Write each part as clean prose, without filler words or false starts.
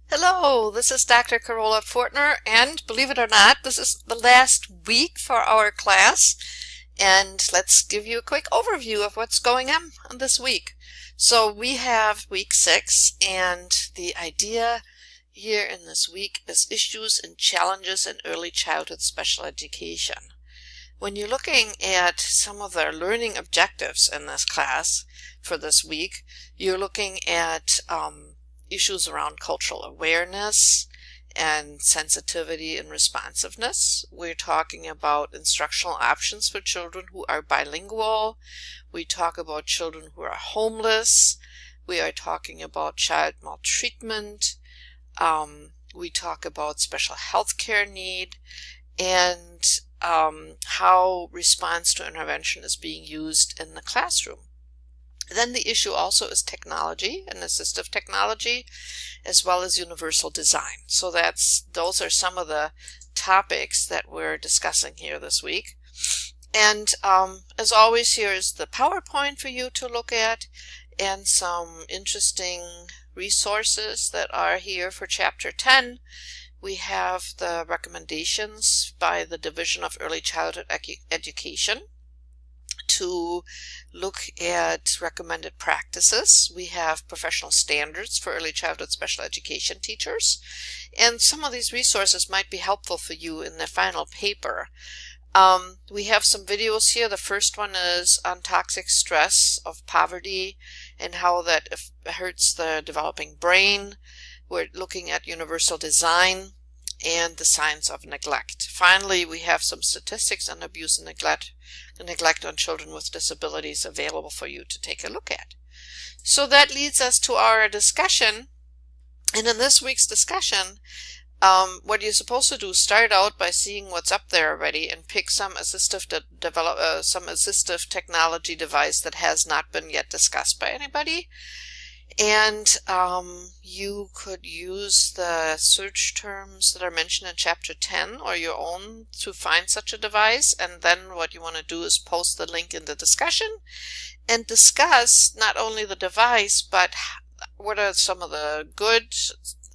Hello, this is Dr. Carola Fortner, and believe it or not, this is the last week for our class. And let's give you a quick overview of what's going on this week. So we have week 6, and the idea here in this week is issues and challenges in early childhood special education. When you're looking at some of the learning objectives in this class for this week, you're looking at issues around cultural awareness and sensitivity and responsiveness. We're talking about instructional options for children who are bilingual. We talk about children who are homeless. We are talking about child maltreatment. We talk about special health care need and how response to intervention is being used in the classroom. Then the issue also is technology and assistive technology, as well as universal design. So those are some of the topics that we're discussing here this week. And as always, here is the PowerPoint for you to look at and some interesting resources that are here for Chapter 10. We have the recommendations by the Division of Early Childhood Education to look at recommended practices. We have professional standards for early childhood special education teachers, and some of these resources might be helpful for you in the final paper. We have some videos here. The first one is on toxic stress of poverty and how that hurts the developing brain. We're looking at universal design and the signs of neglect. Finally, we have some statistics on abuse and neglect on children with disabilities available for you to take a look at. So that leads us to our discussion. And in this week's discussion, what you're supposed to do is start out by seeing what's up there already and pick some assistive technology device that has not been yet discussed by anybody. And you could use the search terms that are mentioned in Chapter 10 or your own to find such a device. And then what you want to do is post the link in the discussion and discuss not only the device, but what are some of the good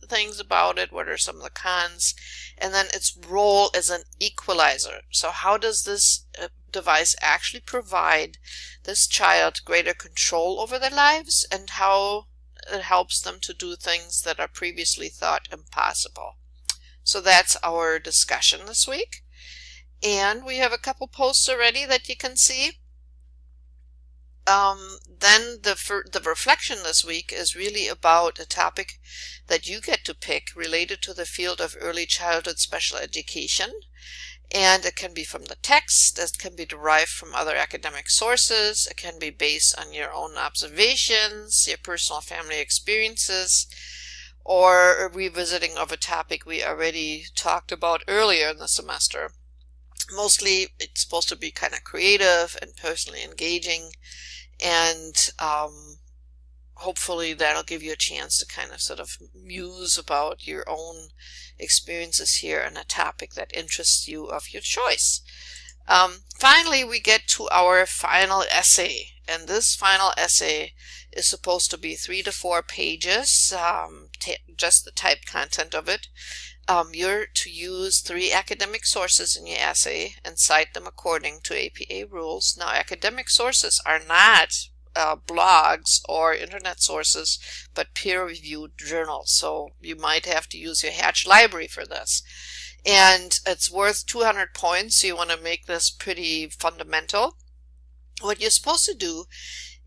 things about it, what are some of the cons, and then its role as an equalizer. So how does this device actually provide this child greater control over their lives, and how it helps them to do things that are previously thought impossible. So that's our discussion this week. And we have a couple posts already that you can see. Then the reflection this week is really about a topic that you get to pick related to the field of early childhood special education. And it can be from the text, it can be derived from other academic sources, it can be based on your own observations, your personal family experiences, or a revisiting of a topic we already talked about earlier in the semester. Mostly it's supposed to be kind of creative and personally engaging, and hopefully that'll give you a chance to kind of sort of muse about your own experiences here in a topic that interests you of your choice. Finally, we get to our final essay, and this final essay is supposed to be 3 to 4 pages, just the typed content of it. You're to use 3 academic sources in your essay and cite them according to APA rules. Now, academic sources are not blogs or internet sources, but peer-reviewed journals. So you might have to use your Hatch library for this. And it's worth 200 points, so you want to make this pretty fundamental. What you're supposed to do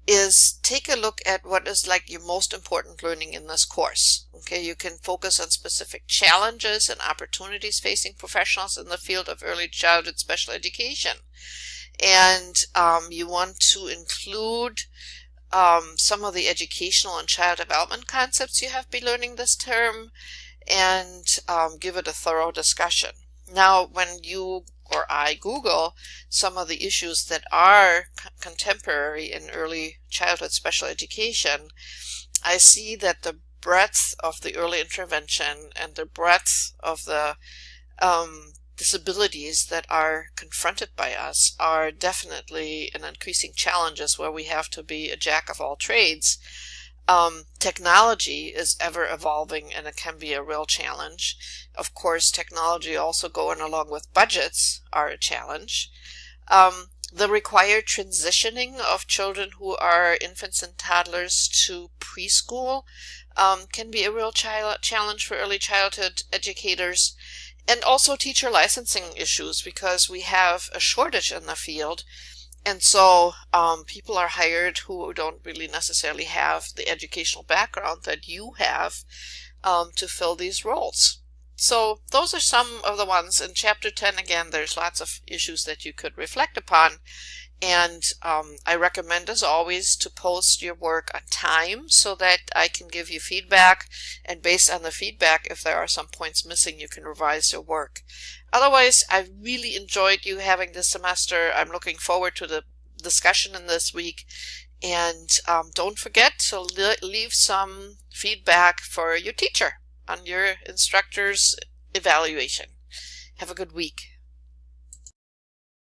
is take a look at what is like your most important learning in this course. Okay, you can focus on specific challenges and opportunities facing professionals in the field of early childhood special education. And you want to include some of the educational and child development concepts you have been learning this term, and give it a thorough discussion. Now, when you or I Google some of the issues that are contemporary in early childhood special education, I see that the breadth of the early intervention and the breadth of the disabilities that are confronted by us are definitely an increasing challenges where we have to be a jack of all trades. Technology is ever evolving and it can be a real challenge. Of course, technology also going along with budgets are a challenge. The required transitioning of children who are infants and toddlers to preschool can be a real challenge for early childhood educators, and also teacher licensing issues because we have a shortage in the field. And so people are hired who don't really necessarily have the educational background that you have to fill these roles. So those are some of the ones in Chapter 10. Again, there's lots of issues that you could reflect upon. And I recommend, as always, to post your work on time so that I can give you feedback. And based on the feedback, if there are some points missing, you can revise your work. Otherwise, I really enjoyed you having this semester. I'm looking forward to the discussion in this week. And don't forget to leave some feedback for your teacher on your instructor's evaluation. Have a good week.